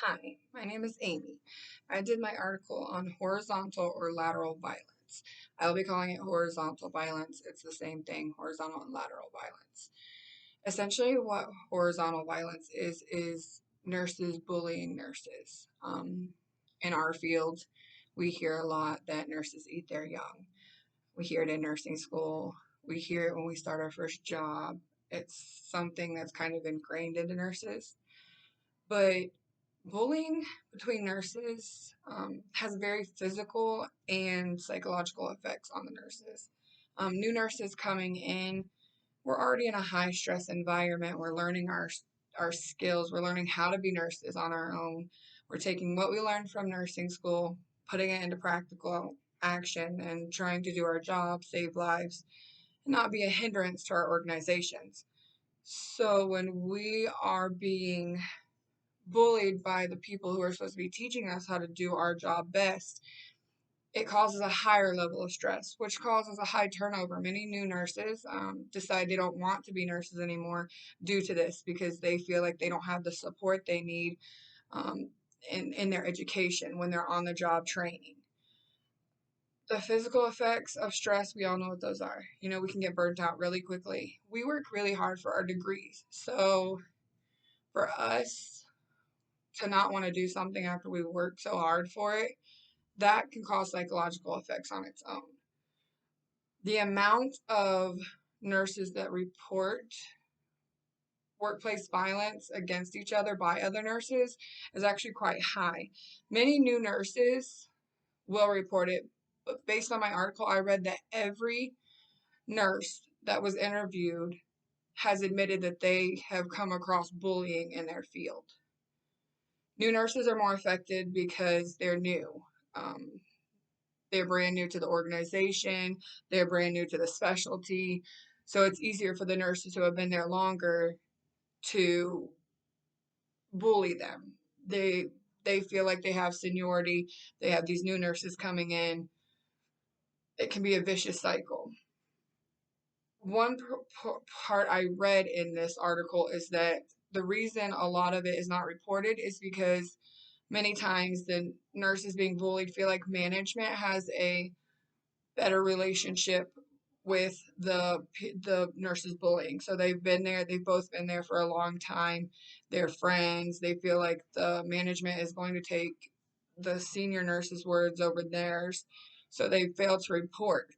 Hi, my name is Amy. I did my article on horizontal or lateral violence. I'll be calling it horizontal violence. It's the same thing, horizontal and lateral violence. Essentially, what horizontal violence is nurses bullying nurses. In our field, we hear a lot that nurses eat their young. We hear it in nursing school. We hear it when we start our first job. It's something that's kind of ingrained into nurses. But bullying between nurses has very physical and psychological effects on the nurses. New nurses coming in, we're already in a high stress environment. We're learning our skills. We're learning how to be nurses on our own. We're taking what we learned from nursing school, putting it into practical action, and trying to do our job, save lives, and not be a hindrance to our organizations. So when we are being bullied by the people who are supposed to be teaching us how to do our job best, it causes a higher level of stress, which causes a high turnover. Many new nurses decide they don't want to be nurses anymore due to this because they feel like they don't have the support they need um, in their education when they're on the job training. The physical effects of stress, we all know what those are. We can get burnt out really quickly. We work really hard for our degrees. So for us to not want to do something after we work so hard for it, that can cause psychological effects on its own. The amount of nurses that report workplace violence against each other by other nurses is actually quite high. Many new nurses will report it, but based on my article, I read that every nurse that was interviewed has admitted that they have come across bullying in their field. New nurses are more affected because they're new. Um, They're brand new to the organization. They're brand new to the specialty. So it's easier for the nurses who have been there longer to bully them. They feel like they have seniority. They have these new nurses coming in. It can be a vicious cycle. One part I read in this article is that the reason a lot of it is not reported is because many times the nurses being bullied feel like management has a better relationship with the nurses bullying. So they've both been there for a long time. They're friends. They feel like the management is going to take the senior nurses' words over theirs. So they fail to report.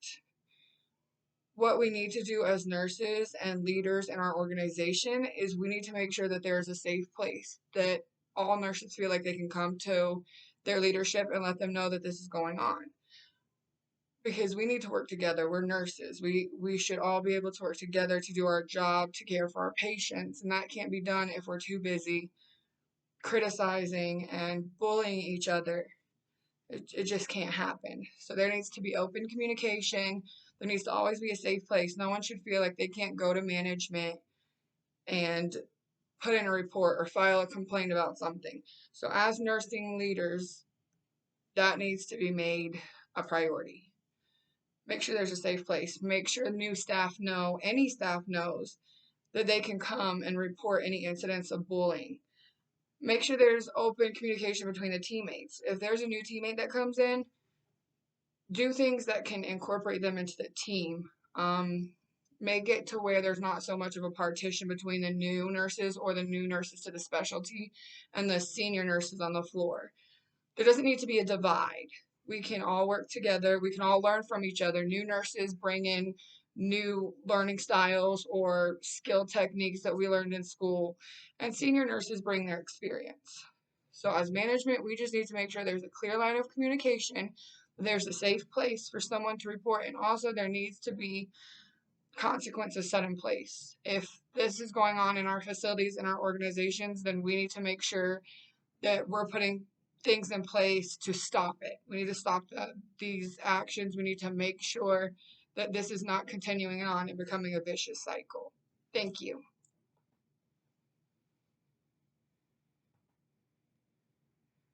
What we need to do as nurses and leaders in our organization is we need to make sure that there is a safe place, that all nurses feel like they can come to their leadership and let them know that this is going on, because we need to work together. We're nurses. We should all be able to work together to do our job, to care for our patients, and that can't be done if we're too busy criticizing and bullying each other. It just can't happen. So there needs to be open communication. There needs to always be a safe place. No one should feel like they can't go to management and put in a report or file a complaint about something. So as nursing leaders, that needs to be made a priority. Make sure there's a safe place. Make sure any staff knows that they can come and report any incidents of bullying. Make sure there's open communication between the teammates. If there's a new teammate that comes in, do things that can incorporate them into the team. Make it to where there's not so much of a partition between the new nurses or the new nurses to the specialty and the senior nurses on the floor. There doesn't need to be a divide. We can all work together. We can all learn from each other. New nurses bring in new learning styles or skill techniques that we learned in school, and senior nurses bring their experience. So as management, we just need to make sure there's a clear line of communication, there's a safe place for someone to report, and also there needs to be consequences set in place. If this is going on in our facilities and our organizations, then we need to make sure that we're putting things in place to stop it. We need to stop these actions. We need to make sure that this is not continuing on and becoming a vicious cycle. Thank you.